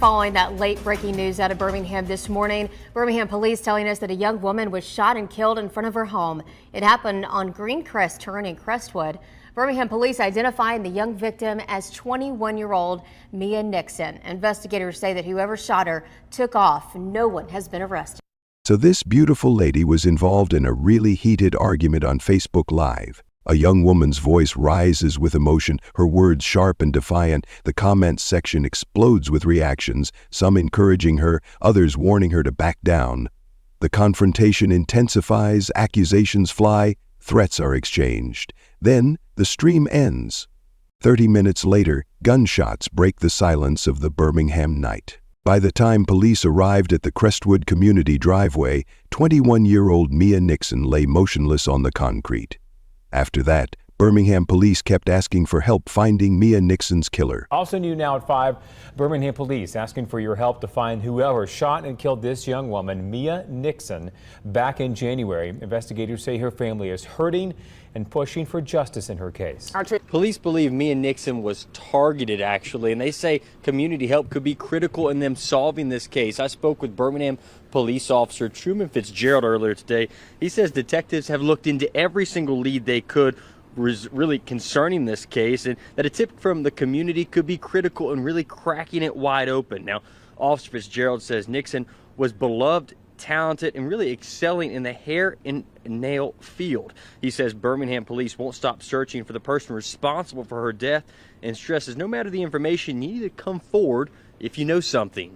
following that late breaking news out of Birmingham this morning. Birmingham police telling us that a young woman was shot and killed in front of her home. It happened on Greencrest Turn in Crestwood. Birmingham police identifying the young victim as 21-year-old Mia Nixon. Investigators say that whoever shot her took off. No one has been arrested. So this beautiful lady was involved in a really heated argument on Facebook Live. A young woman's voice rises with emotion, her words sharp and defiant. The comments section explodes with reactions, some encouraging her, others warning her to back down. The confrontation intensifies, accusations fly, threats are exchanged. Then the stream ends. 30 minutes later, gunshots break the silence of the Birmingham night. By the time police arrived at the Crestwood community driveway, 21-year-old Mia Nixon lay motionless on the concrete. After that, Birmingham police kept asking for help finding Mia Nixon's killer. Also new now at 5, Birmingham police asking for your help to find whoever shot and killed this young woman, Mia Nixon, back in January. Investigators say her family is hurting and pushing for justice in her case. Police believe Mia Nixon was targeted, actually, and they say community help could be critical in them solving this case. I spoke with Birmingham police officer Truman Fitzgerald earlier today. He says detectives have looked into every single lead they could really concerning this case, and that a tip from the community could be critical in really cracking it wide open. Now, Officer Fitzgerald says Nixon was beloved, talented, and really excelling in the hair and nail field. He says Birmingham police won't stop searching for the person responsible for her death, and stresses no matter the information, you need to come forward if you know something.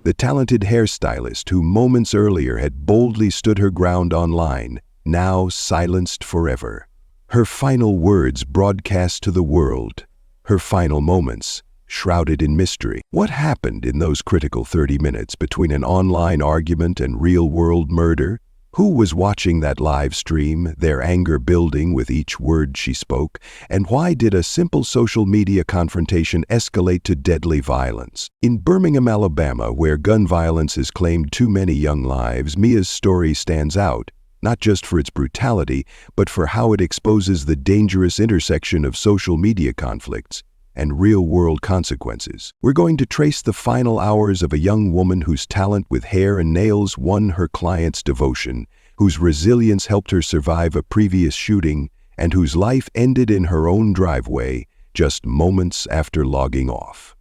The talented hairstylist who moments earlier had boldly stood her ground online, now silenced forever. Her final words broadcast to the world. Her final moments shrouded in mystery. What happened in those critical 30 minutes between an online argument and real-world murder? Who was watching that live stream, their anger building with each word she spoke? And why did a simple social media confrontation escalate to deadly violence? In Birmingham, Alabama, where gun violence has claimed too many young lives, Mia's story stands out, not just for its brutality, but for how it exposes the dangerous intersection of social media conflicts and real-world consequences. We're going to trace the final hours of a young woman whose talent with hair and nails won her clients' devotion, whose resilience helped her survive a previous shooting, and whose life ended in her own driveway just moments after logging off.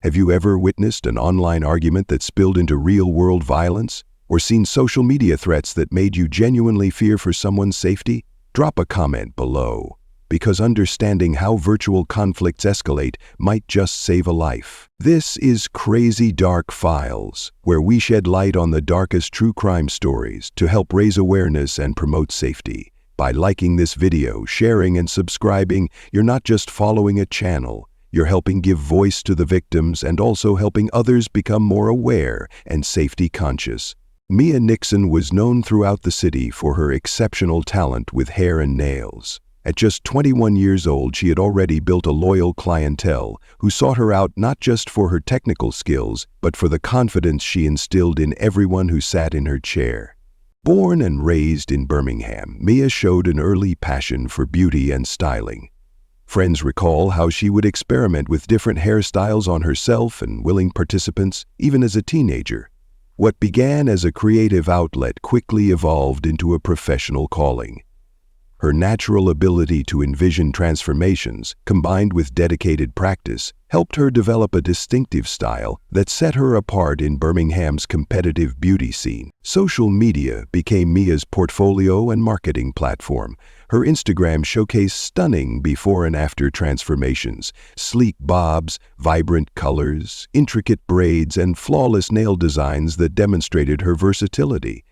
Have you ever witnessed an online argument that spilled into real-world violence, or seen social media threats that made you genuinely fear for someone's safety? Drop a comment below, because understanding how virtual conflicts escalate might just save a life. This is Crazy Dark Files, where we shed light on the darkest true crime stories to help raise awareness and promote safety. By liking this video, sharing, and subscribing, you're not just following a channel, you're helping give voice to the victims and also helping others become more aware and safety conscious. Mia Nixon was known throughout the city for her exceptional talent with hair and nails. At just 21 years old, she had already built a loyal clientele who sought her out not just for her technical skills, but for the confidence she instilled in everyone who sat in her chair. Born and raised in Birmingham, Mia showed an early passion for beauty and styling. Friends recall how she would experiment with different hairstyles on herself and willing participants, even as a teenager. What began as a creative outlet quickly evolved into a professional calling. Her natural ability to envision transformations, combined with dedicated practice, helped her develop a distinctive style that set her apart in Birmingham's competitive beauty scene. Social media became Mia's portfolio and marketing platform. Her Instagram showcased stunning before and after transformations, sleek bobs, vibrant colors, intricate braids, and flawless nail designs that demonstrated her versatility.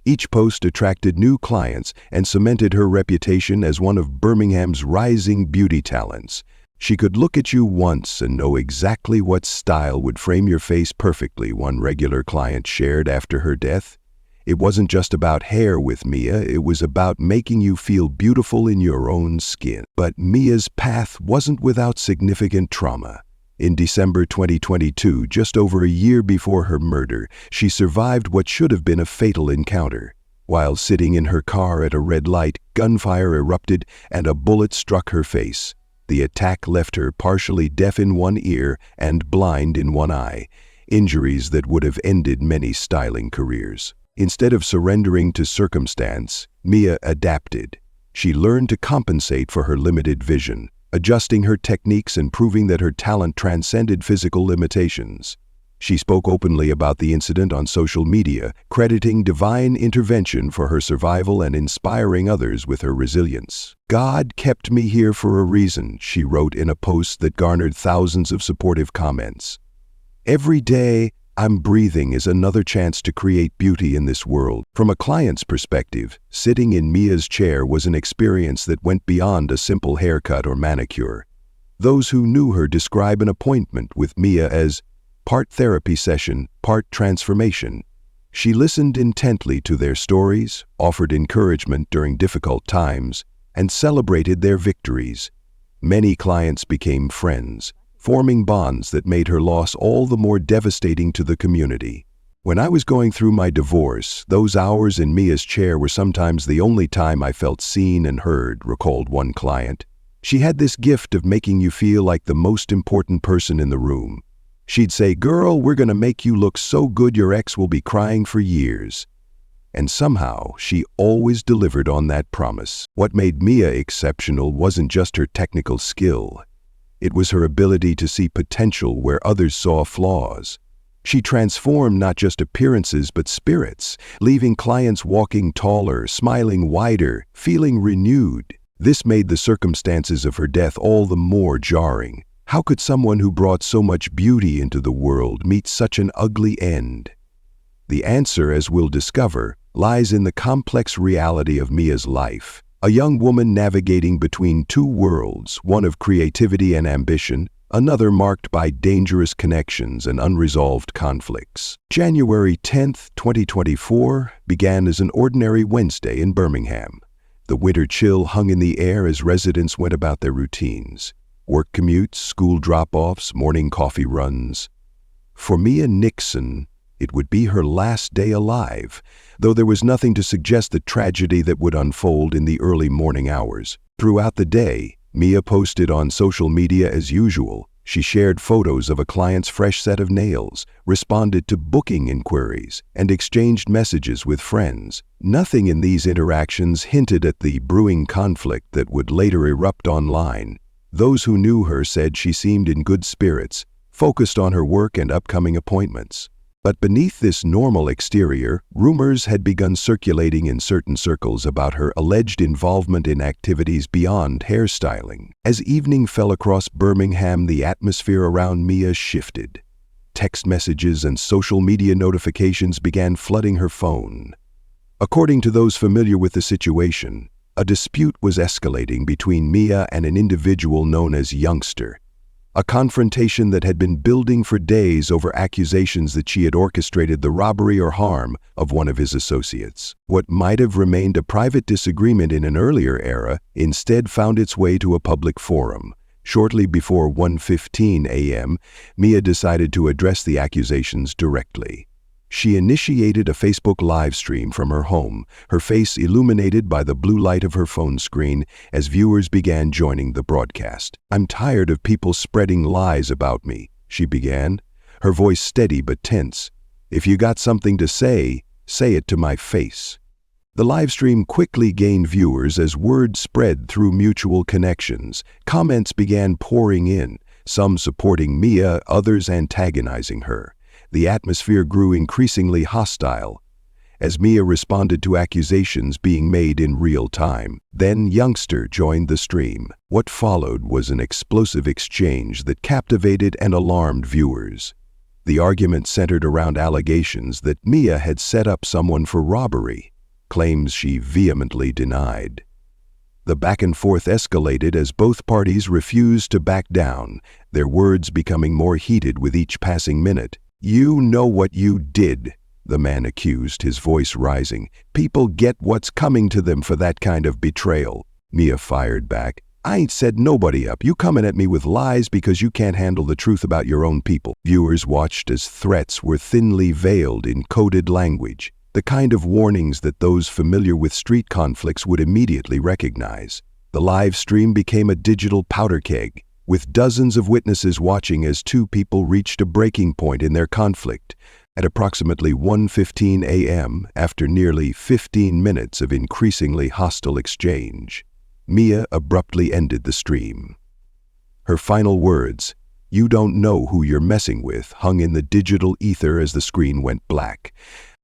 Each post attracted new clients and cemented her reputation as one of Birmingham's rising beauty talents. She could look at you once and know exactly what style would frame your face perfectly, one regular client shared after her death. It wasn't just about hair with Mia, it was about making you feel beautiful in your own skin. But Mia's path wasn't without significant trauma. In December 2022, just over a year before her murder, she survived what should have been a fatal encounter. While sitting in her car at a red light, gunfire erupted and a bullet struck her face. The attack left her partially deaf in one ear and blind in one eye. injuries that would have ended many styling careers. Instead of surrendering to circumstance, Mia adapted. She learned to compensate for her limited vision, adjusting her techniques and proving that her talent transcended physical limitations. She spoke openly about the incident on social media, crediting divine intervention for her survival and inspiring others with her resilience. "God kept me here for a reason," she wrote in a post that garnered thousands of supportive comments. "Every day I'm breathing is another chance to create beauty in this world." From a client's perspective, sitting in Mia's chair was an experience that went beyond a simple haircut or manicure. Those who knew her describe an appointment with Mia as part therapy session, part transformation. She listened intently to their stories, offered encouragement during difficult times, and celebrated their victories. Many clients became friends, forming bonds that made her loss all the more devastating to the community. "When I was going through my divorce, those hours in Mia's chair were sometimes the only time I felt seen and heard," recalled one client. "She had this gift of making you feel like the most important person in the room. She'd say, 'Girl, we're gonna make you look so good your ex will be crying for years.' And somehow, she always delivered on that promise." What made Mia exceptional wasn't just her technical skill. It was her ability to see potential where others saw flaws. She transformed not just appearances but spirits, leaving clients walking taller, smiling wider, feeling renewed. This made the circumstances of her death all the more jarring. How could someone who brought so much beauty into the world meet such an ugly end? The answer, as we'll discover, lies in the complex reality of Mia's life. A young woman navigating between two worlds, one of creativity and ambition, another marked by dangerous connections and unresolved conflicts. January 10th, 2024 began as an ordinary Wednesday in Birmingham. The winter chill hung in the air as residents went about their routines. Work commutes, school drop-offs, morning coffee runs. For Mia Nixon, it would be her last day alive, though there was nothing to suggest the tragedy that would unfold in the early morning hours. Throughout the day, Mia posted on social media as usual. She shared photos of a client's fresh set of nails, responded to booking inquiries, and exchanged messages with friends. Nothing in these interactions hinted at the brewing conflict that would later erupt online. Those who knew her said she seemed in good spirits, focused on her work and upcoming appointments. But beneath this normal exterior, rumors had begun circulating in certain circles about her alleged involvement in activities beyond hairstyling. As evening fell across Birmingham, the atmosphere around Mia shifted. Text messages and social media notifications began flooding her phone. According to those familiar with the situation, a dispute was escalating between Mia and an individual known as Youngster. A confrontation that had been building for days over accusations that she had orchestrated the robbery or harm of one of his associates. What might have remained a private disagreement in an earlier era instead found its way to a public forum. Shortly before 1:15 a.m., Mia decided to address the accusations directly. She initiated a Facebook live stream from her home, her face illuminated by the blue light of her phone screen as viewers began joining the broadcast. "I'm tired of people spreading lies about me," she began, her voice steady but tense. "If you got something to say it to my face." The live stream quickly gained viewers as word spread through mutual connections. Comments began pouring in, some supporting Mia, others antagonizing her. The atmosphere grew increasingly hostile as Mia responded to accusations being made in real time. Then Youngster joined the stream. What followed was an explosive exchange that captivated and alarmed viewers. The argument centered around allegations that Mia had set up someone for robbery, claims she vehemently denied. The back and forth escalated as both parties refused to back down, their words becoming more heated with each passing minute. "You know what you did," the man accused, his voice rising. "People get what's coming to them for that kind of betrayal." Mia fired back. "I ain't set nobody up. You coming at me with lies because you can't handle the truth about your own people." Viewers watched as threats were thinly veiled in coded language, the kind of warnings that those familiar with street conflicts would immediately recognize. The live stream became a digital powder keg. with dozens of witnesses watching as two people reached a breaking point in their conflict. At approximately 1:15 a.m., after nearly 15 minutes of increasingly hostile exchange, Mia abruptly ended the stream. Her final words, "You don't know who you're messing with," hung in the digital ether as the screen went black.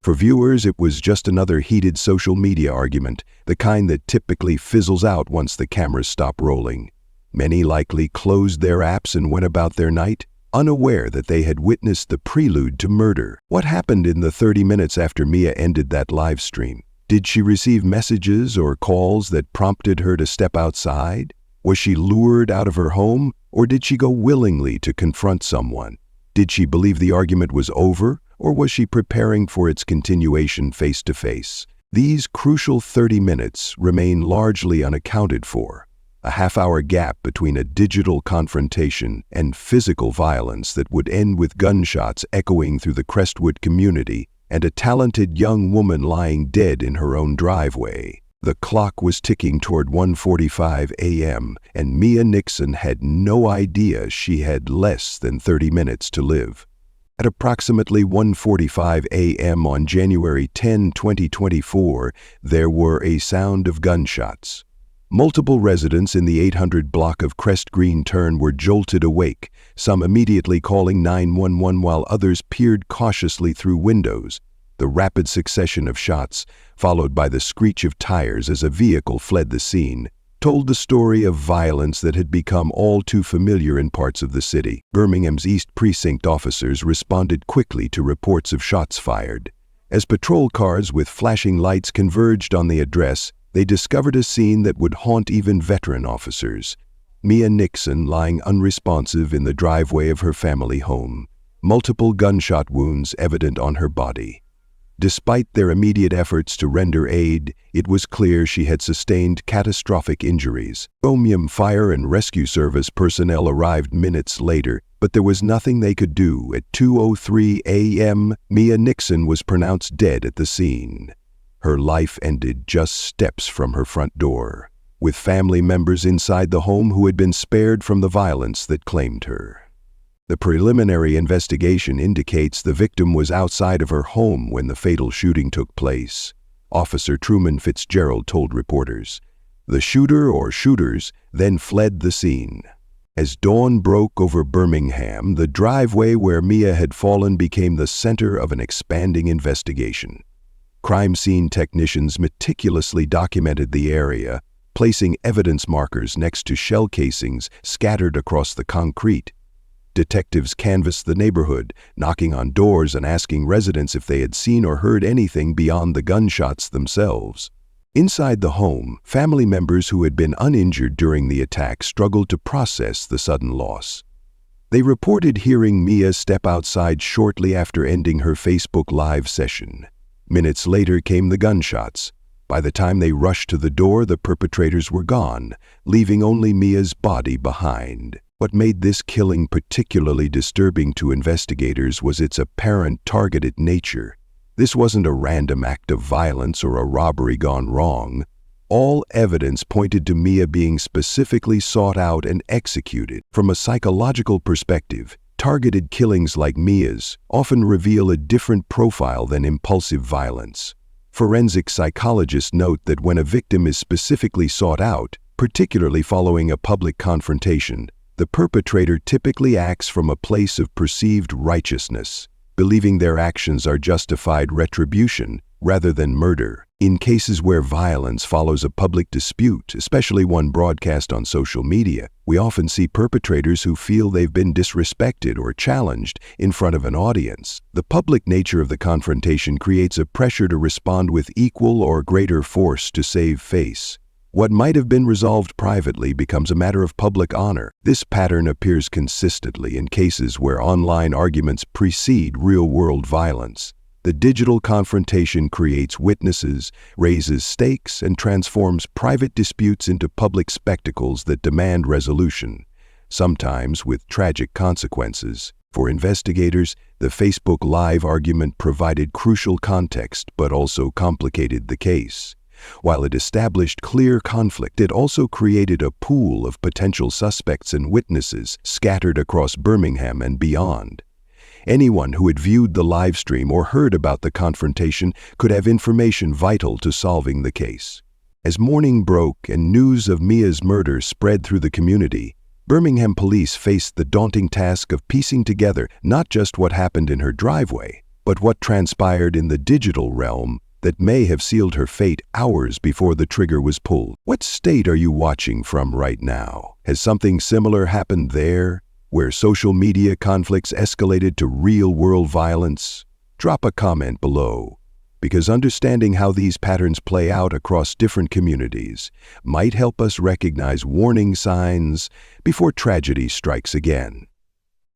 For viewers, it was just another heated social media argument, the kind that typically fizzles out once the cameras stop rolling. Many likely closed their apps and went about their night, unaware that they had witnessed the prelude to murder. What happened in the 30 minutes after Mia ended that live stream? Did she receive messages or calls that prompted her to step outside? Was she lured out of her home, or did she go willingly to confront someone? Did she believe the argument was over, or was she preparing for its continuation face-to-face? These crucial 30 minutes remain largely unaccounted for. A half-hour gap between a digital confrontation and physical violence that would end with gunshots echoing through the Crestwood community and a talented young woman lying dead in her own driveway. The clock was ticking toward 1:45 a.m., and Mia Nixon had no idea she had less than 30 minutes to live. At approximately 1:45 a.m. on January 10, 2024, there were a sound of gunshots. Multiple residents in the 800 block of Crest Green Turn were jolted awake, some immediately calling 911 while others peered cautiously through windows. The rapid succession of shots, followed by the screech of tires as a vehicle fled the scene, told the story of violence that had become all too familiar in parts of the city. Birmingham's East Precinct officers responded quickly to reports of shots fired. As patrol cars with flashing lights converged on the address, they discovered a scene that would haunt even veteran officers. Mia Nixon lying unresponsive in the driveway of her family home, multiple gunshot wounds evident on her body. Despite their immediate efforts to render aid, it was clear she had sustained catastrophic injuries. Birmingham Fire and Rescue Service personnel arrived minutes later, but there was nothing they could do. At 2:03 a.m., Mia Nixon was pronounced dead at the scene. Her life ended just steps from her front door, with family members inside the home who had been spared from the violence that claimed her. The preliminary investigation indicates the victim was outside of her home when the fatal shooting took place. Officer Truman Fitzgerald told reporters. The shooter or shooters then fled the scene. As dawn broke over Birmingham, the driveway where Mia had fallen became the center of an expanding investigation. Crime scene technicians meticulously documented the area, placing evidence markers next to shell casings scattered across the concrete. Detectives canvassed the neighborhood, knocking on doors and asking residents if they had seen or heard anything beyond the gunshots themselves. Inside the home, family members who had been uninjured during the attack struggled to process the sudden loss. They reported hearing Mia step outside shortly after ending her Facebook Live session. Minutes later came the gunshots. By the time they rushed to the door, the perpetrators were gone, leaving only Mia's body behind. What made this killing particularly disturbing to investigators was its apparent targeted nature. This wasn't a random act of violence or a robbery gone wrong. All evidence pointed to Mia being specifically sought out and executed. From a psychological perspective, targeted killings like Mia's often reveal a different profile than impulsive violence. Forensic psychologists note that when a victim is specifically sought out, particularly following a public confrontation, the perpetrator typically acts from a place of perceived righteousness, believing their actions are justified retribution rather than murder. In cases where violence follows a public dispute, especially one broadcast on social media, we often see perpetrators who feel they've been disrespected or challenged in front of an audience. The public nature of the confrontation creates a pressure to respond with equal or greater force to save face. What might have been resolved privately becomes a matter of public honor. This pattern appears consistently in cases where online arguments precede real-world violence. The digital confrontation creates witnesses, raises stakes, and transforms private disputes into public spectacles that demand resolution, sometimes with tragic consequences. For investigators, the Facebook Live argument provided crucial context but also complicated the case. While it established clear conflict, it also created a pool of potential suspects and witnesses scattered across Birmingham and beyond. Anyone who had viewed the live stream or heard about the confrontation could have information vital to solving the case. As morning broke and news of Mia's murder spread through the community, Birmingham police faced the daunting task of piecing together not just what happened in her driveway, but what transpired in the digital realm that may have sealed her fate hours before the trigger was pulled. What state are you watching from right now? Has something similar happened there, where social media conflicts escalated to real-world violence? Drop a comment below, because understanding how these patterns play out across different communities might help us recognize warning signs before tragedy strikes again.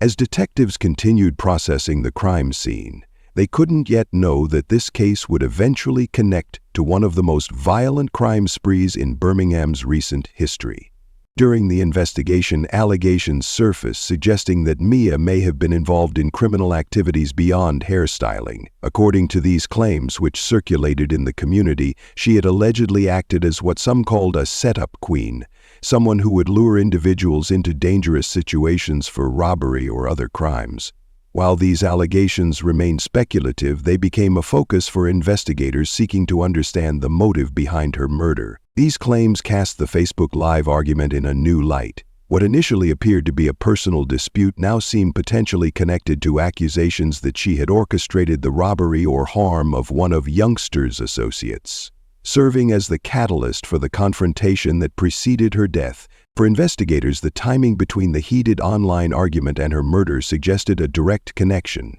As detectives continued processing the crime scene, they couldn't yet know that this case would eventually connect to one of the most violent crime sprees in Birmingham's recent history. During the investigation, allegations surfaced suggesting that Mia may have been involved in criminal activities beyond hairstyling. According to these claims, which circulated in the community, she had allegedly acted as what some called a setup queen, someone who would lure individuals into dangerous situations for robbery or other crimes. While these allegations remained speculative, they became a focus for investigators seeking to understand the motive behind her murder. These claims cast the Facebook Live argument in a new light. What initially appeared to be a personal dispute now seemed potentially connected to accusations that she had orchestrated the robbery or harm of one of Youngster's associates, serving as the catalyst for the confrontation that preceded her death. For investigators, the timing between the heated online argument and her murder suggested a direct connection.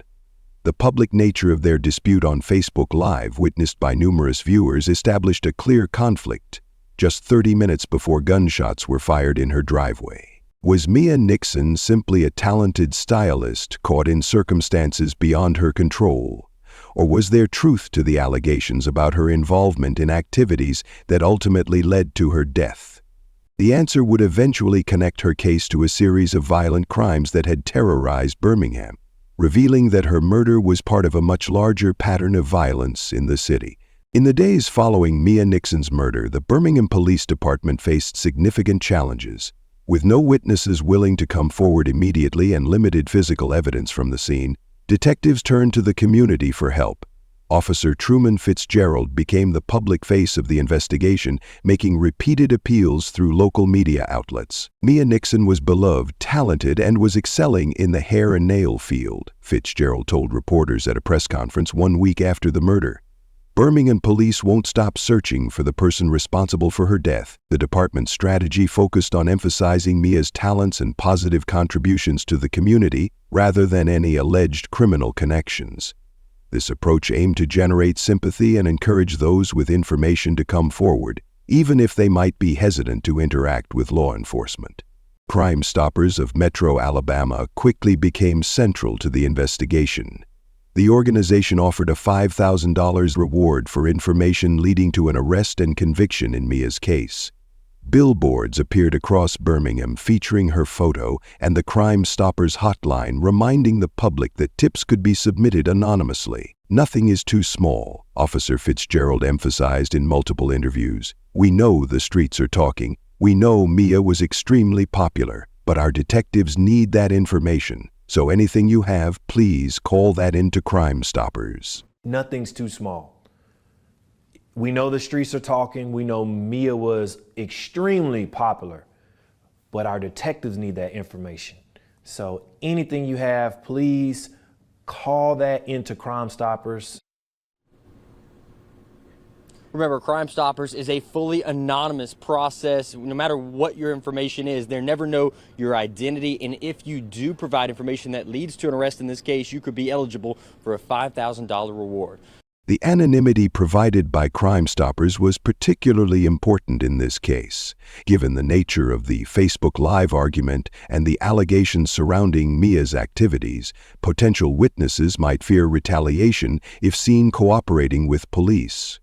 The public nature of their dispute on Facebook Live, witnessed by numerous viewers, established a clear conflict just 30 minutes before gunshots were fired in her driveway. Was Mia Nixon simply a talented stylist caught in circumstances beyond her control? Or was there truth to the allegations about her involvement in activities that ultimately led to her death? The answer would eventually connect her case to a series of violent crimes that had terrorized Birmingham, revealing that her murder was part of a much larger pattern of violence in the city. In the days following Mia Nixon's murder, the Birmingham Police Department faced significant challenges. With no witnesses willing to come forward immediately and limited physical evidence from the scene, detectives turned to the community for help. Officer Truman Fitzgerald became the public face of the investigation, making repeated appeals through local media outlets. Mia Nixon was beloved, talented, and was excelling in the hair and nail field, Fitzgerald told reporters at a press conference 1 week after the murder. Birmingham police won't stop searching for the person responsible for her death. The department's strategy focused on emphasizing Mia's talents and positive contributions to the community rather than any alleged criminal connections. This approach aimed to generate sympathy and encourage those with information to come forward, even if they might be hesitant to interact with law enforcement. Crime Stoppers of Metro Alabama quickly became central to the investigation. The organization offered a $5,000 reward for information leading to an arrest and conviction in Mia's case. Billboards appeared across Birmingham featuring her photo and the Crime Stoppers hotline, reminding the public that tips could be submitted anonymously. Nothing is too small, Officer Fitzgerald emphasized in multiple interviews. We know the streets are talking. We know Mia was extremely popular, but our detectives need that information. So anything you have, please call that into Crime Stoppers. Nothing's too small. We know the streets are talking. We know Mia was extremely popular, but our detectives need that information. So anything you have, please call that into Crime Stoppers. Remember, Crime Stoppers is a fully anonymous process. No matter what your information is, they never know your identity. And if you do provide information that leads to an arrest in this case, you could be eligible for a $5,000 reward. The anonymity provided by Crime Stoppers was particularly important in this case, given the nature of the Facebook Live argument and the allegations surrounding Mia's activities. Potential witnesses might fear retaliation if seen cooperating with police.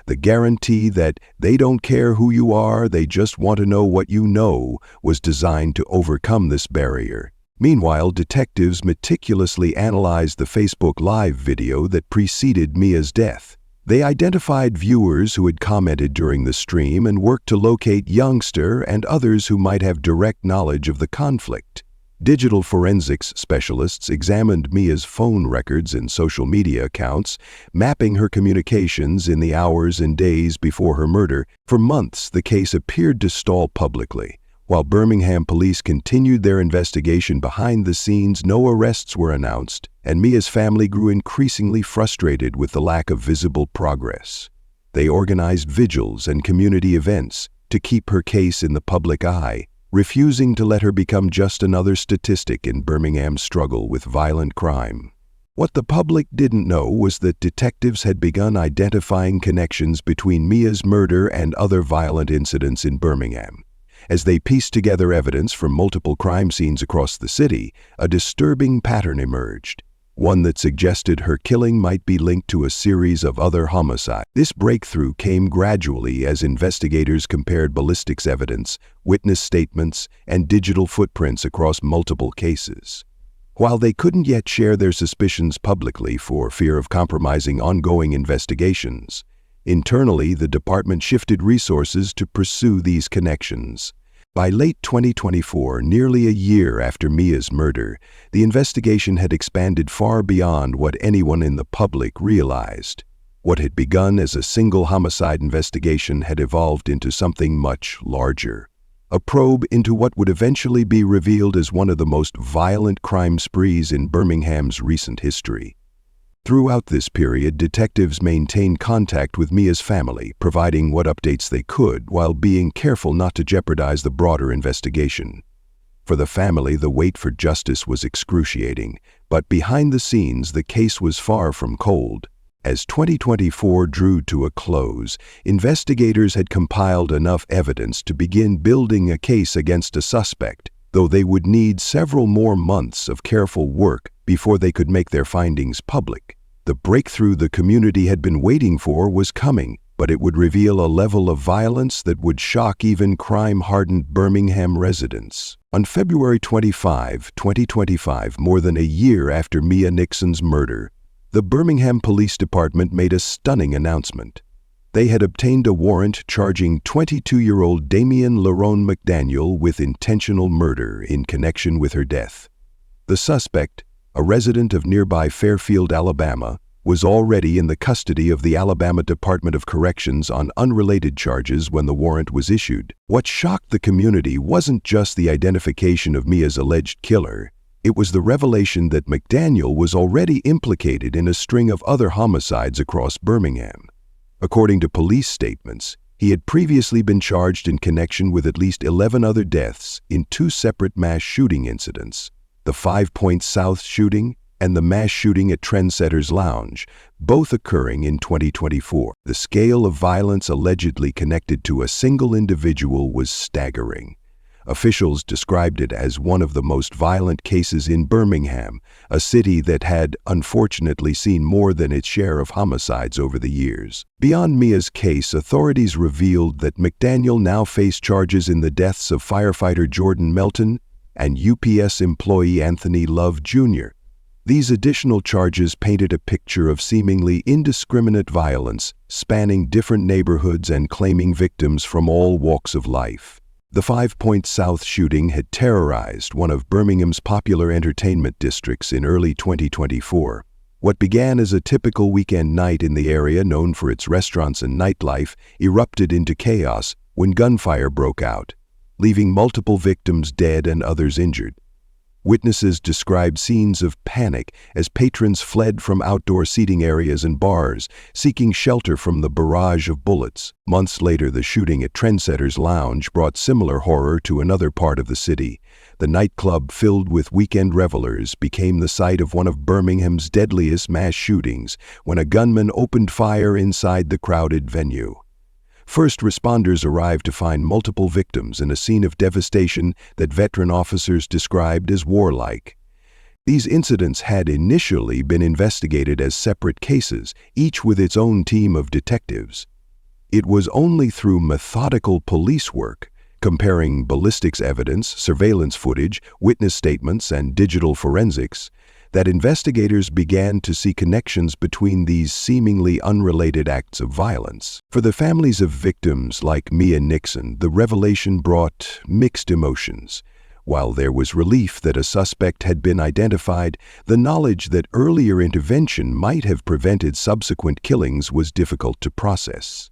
The guarantee that they don't care who you are, they just want to know what you know, was designed to overcome this barrier. Meanwhile, detectives meticulously analyzed the Facebook Live video that preceded Mia's death. They identified viewers who had commented during the stream and worked to locate youngster and others who might have direct knowledge of the conflict. Digital forensics specialists examined Mia's phone records and social media accounts, mapping her communications in the hours and days before her murder. For months, the case appeared to stall publicly. While Birmingham police continued their investigation behind the scenes, no arrests were announced, and Mia's family grew increasingly frustrated with the lack of visible progress. They organized vigils and community events to keep her case in the public eye, refusing to let her become just another statistic in Birmingham's struggle with violent crime. What the public didn't know was that detectives had begun identifying connections between Mia's murder and other violent incidents in Birmingham. As they pieced together evidence from multiple crime scenes across the city, a disturbing pattern emerged, one that suggested her killing might be linked to a series of other homicides. This breakthrough came gradually as investigators compared ballistics evidence, witness statements, and digital footprints across multiple cases. While they couldn't yet share their suspicions publicly for fear of compromising ongoing investigations, internally the department shifted resources to pursue these connections. By late 2024, nearly a year after Mia's murder, the investigation had expanded far beyond what anyone in the public realized. What had begun as a single homicide investigation had evolved into something much larger. A probe into what would eventually be revealed as one of the most violent crime sprees in Birmingham's recent history. Throughout this period, detectives maintained contact with Mia's family, providing what updates they could while being careful not to jeopardize the broader investigation. For the family, the wait for justice was excruciating, but behind the scenes, the case was far from cold. As 2024 drew to a close, investigators had compiled enough evidence to begin building a case against a suspect, though they would need several more months of careful work before they could make their findings public. The breakthrough the community had been waiting for was coming, but it would reveal a level of violence that would shock even crime-hardened Birmingham residents. On February 25, 2025, more than a year after Mia Nixon's murder, the Birmingham Police Department made a stunning announcement. They had obtained a warrant charging 22-year-old Damian Lerone McDaniel with intentional murder in connection with her death. The suspect, a resident of nearby Fairfield, Alabama, was already in the custody of the Alabama Department of Corrections on unrelated charges when the warrant was issued. What shocked the community wasn't just the identification of Mia's alleged killer. It was the revelation that McDaniel was already implicated in a string of other homicides across Birmingham. According to police statements, he had previously been charged in connection with at least 11 other deaths in 2 separate mass shooting incidents, the 5 Points South shooting and the mass shooting at Trendsetters Lounge, both occurring in 2024. The scale of violence allegedly connected to a single individual was staggering. Officials described it as one of the most violent cases in Birmingham, a city that had, unfortunately, seen more than its share of homicides over the years. Beyond Mia's case, authorities revealed that McDaniel now faced charges in the deaths of firefighter Jordan Melton and UPS employee Anthony Love Jr. These additional charges painted a picture of seemingly indiscriminate violence, spanning different neighborhoods and claiming victims from all walks of life. The 5 Points South shooting had terrorized one of Birmingham's popular entertainment districts in early 2024. What began as a typical weekend night in the area known for its restaurants and nightlife erupted into chaos when gunfire broke out, leaving multiple victims dead and others injured. Witnesses described scenes of panic as patrons fled from outdoor seating areas and bars, seeking shelter from the barrage of bullets. Months later, the shooting at Trendsetters Lounge brought similar horror to another part of the city. The nightclub, filled with weekend revelers, became the site of one of Birmingham's deadliest mass shootings when a gunman opened fire inside the crowded venue. First responders arrived to find multiple victims in a scene of devastation that veteran officers described as warlike. These incidents had initially been investigated as separate cases, each with its own team of detectives. It was only through methodical police work, comparing ballistics evidence, surveillance footage, witness statements, and digital forensics, that investigators began to see connections between these seemingly unrelated acts of violence. For the families of victims like Mia Nixon, the revelation brought mixed emotions. While there was relief that a suspect had been identified, the knowledge that earlier intervention might have prevented subsequent killings was difficult to process.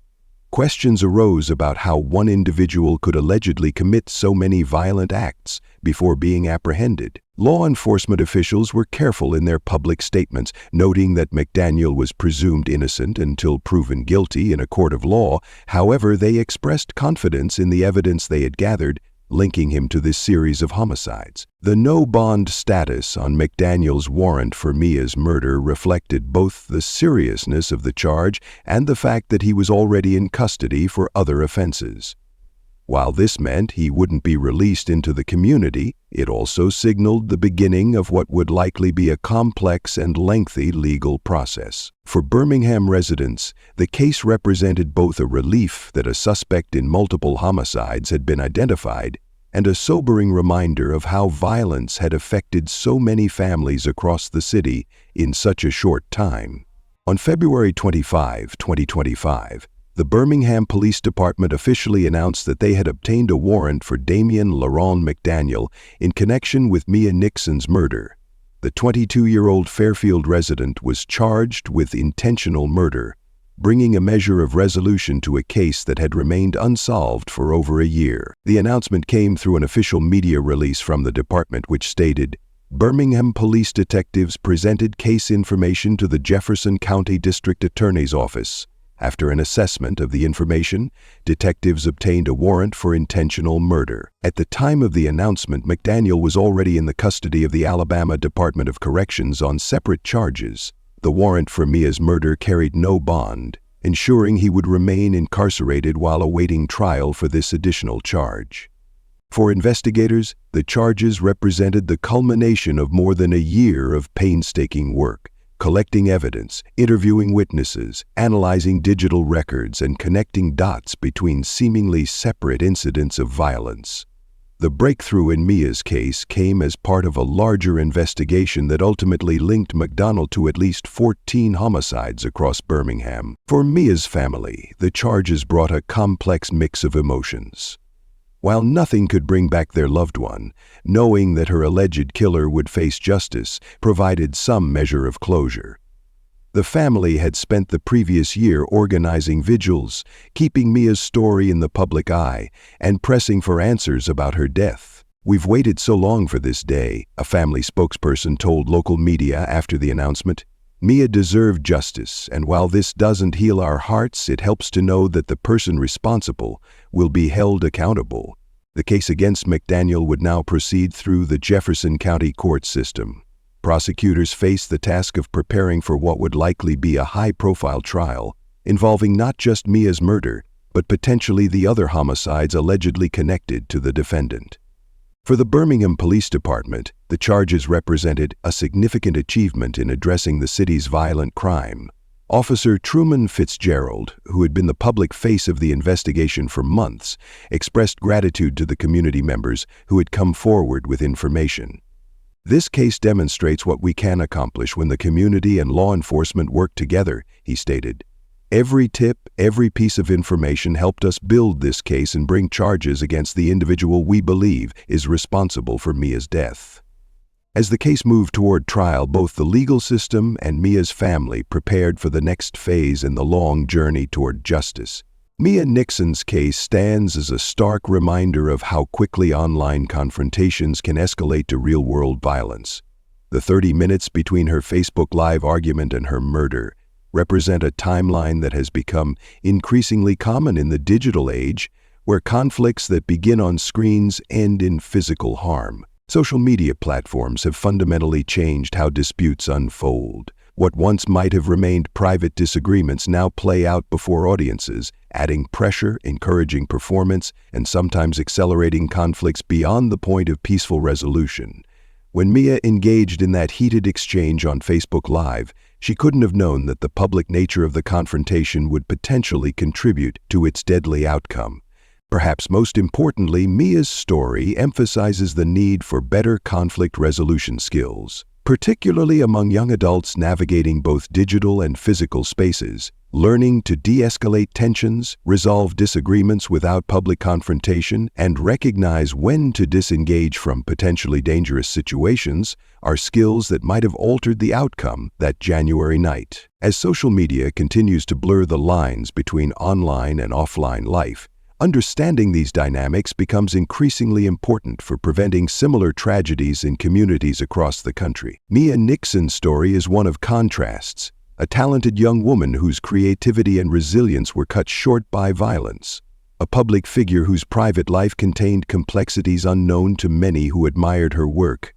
Questions arose about how one individual could allegedly commit so many violent acts before being apprehended. Law enforcement officials were careful in their public statements, noting that McDaniel was presumed innocent until proven guilty in a court of law. However, they expressed confidence in the evidence they had gathered, linking him to this series of homicides. The no-bond status on McDaniel's warrant for Mia's murder reflected both the seriousness of the charge and the fact that he was already in custody for other offenses. While this meant he wouldn't be released into the community, it also signaled the beginning of what would likely be a complex and lengthy legal process. For Birmingham residents, the case represented both a relief that a suspect in multiple homicides had been identified and a sobering reminder of how violence had affected so many families across the city in such a short time. On February 25, 2025, the Birmingham Police Department officially announced that they had obtained a warrant for Damian Laron McDaniel in connection with Mia Nixon's murder. The 22-year-old Fairfield resident was charged with intentional murder, bringing a measure of resolution to a case that had remained unsolved for over a year. The announcement came through an official media release from the department which stated, "Birmingham police detectives presented case information to the Jefferson County District Attorney's Office. After an assessment of the information, detectives obtained a warrant for intentional murder." At the time of the announcement, McDaniel was already in the custody of the Alabama Department of Corrections on separate charges. The warrant for Mia's murder carried no bond, ensuring he would remain incarcerated while awaiting trial for this additional charge. For investigators, the charges represented the culmination of more than a year of painstaking work, collecting evidence, interviewing witnesses, analyzing digital records, and connecting dots between seemingly separate incidents of violence. The breakthrough in Mia's case came as part of a larger investigation that ultimately linked McDaniel to at least 14 homicides across Birmingham. For Mia's family, the charges brought a complex mix of emotions. While nothing could bring back their loved one, knowing that her alleged killer would face justice provided some measure of closure. The family had spent the previous year organizing vigils, keeping Mia's story in the public eye, and pressing for answers about her death. "We've waited so long for this day," a family spokesperson told local media after the announcement. "Mia deserved justice, and while this doesn't heal our hearts, it helps to know that the person responsible will be held accountable." The case against McDaniel would now proceed through the Jefferson County court system. Prosecutors faced the task of preparing for what would likely be a high-profile trial, involving not just Mia's murder, but potentially the other homicides allegedly connected to the defendant. For the Birmingham Police Department, the charges represented a significant achievement in addressing the city's violent crime. Officer Truman Fitzgerald, who had been the public face of the investigation for months, expressed gratitude to the community members who had come forward with information. "This case demonstrates what we can accomplish when the community and law enforcement work together," he stated. "Every tip, every piece of information helped us build this case and bring charges against the individual we believe is responsible for Mia's death." As the case moved toward trial, both the legal system and Mia's family prepared for the next phase in the long journey toward justice. Mia Nixon's case stands as a stark reminder of how quickly online confrontations can escalate to real-world violence. The 30 minutes between her Facebook Live argument and her murder represent a timeline that has become increasingly common in the digital age, where conflicts that begin on screens end in physical harm. Social media platforms have fundamentally changed how disputes unfold. What once might have remained private disagreements now play out before audiences, adding pressure, encouraging performance, and sometimes accelerating conflicts beyond the point of peaceful resolution. When Mia engaged in that heated exchange on Facebook Live, she couldn't have known that the public nature of the confrontation would potentially contribute to its deadly outcome. Perhaps most importantly, Mia's story emphasizes the need for better conflict resolution skills. Particularly among young adults navigating both digital and physical spaces, learning to de-escalate tensions, resolve disagreements without public confrontation, and recognize when to disengage from potentially dangerous situations are skills that might have altered the outcome that January night. As social media continues to blur the lines between online and offline life, understanding these dynamics becomes increasingly important for preventing similar tragedies in communities across the country. Mia Nixon's story is one of contrasts, a talented young woman whose creativity and resilience were cut short by violence, a public figure whose private life contained complexities unknown to many who admired her work,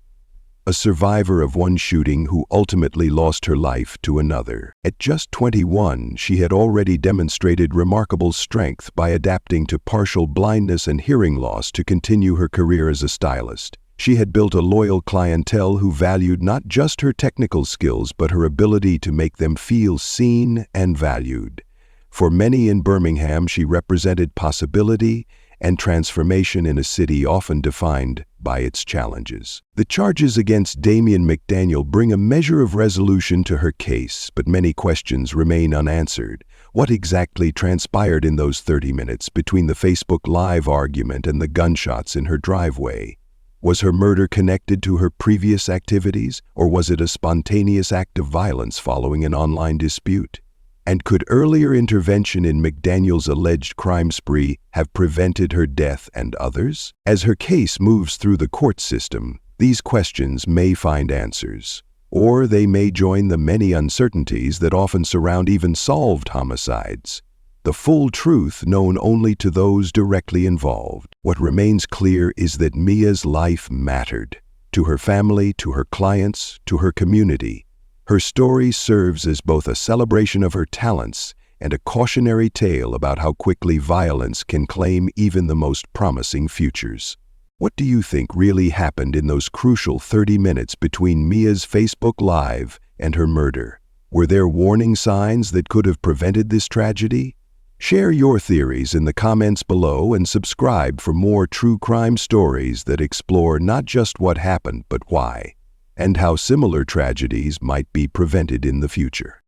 a survivor of one shooting who ultimately lost her life to another. At just 21, she had already demonstrated remarkable strength by adapting to partial blindness and hearing loss to continue her career as a stylist. She had built a loyal clientele who valued not just her technical skills but her ability to make them feel seen and valued. For many in Birmingham, she represented possibility and transformation in a city often defined by its challenges. The charges against Damian McDaniel bring a measure of resolution to her case, but many questions remain unanswered. What exactly transpired in those 30 minutes between the Facebook Live argument and the gunshots in her driveway? Was her murder connected to her previous activities, or was it a spontaneous act of violence following an online dispute? And could earlier intervention in McDaniel's alleged crime spree have prevented her death and others? As her case moves through the court system, these questions may find answers, or they may join the many uncertainties that often surround even solved homicides. The full truth known only to those directly involved. What remains clear is that Mia's life mattered. To her family, to her clients, to her community. Her story serves as both a celebration of her talents and a cautionary tale about how quickly violence can claim even the most promising futures. What do you think really happened in those crucial 30 minutes between Mia's Facebook Live and her murder? Were there warning signs that could have prevented this tragedy? Share your theories in the comments below and subscribe for more true crime stories that explore not just what happened but why, and how similar tragedies might be prevented in the future.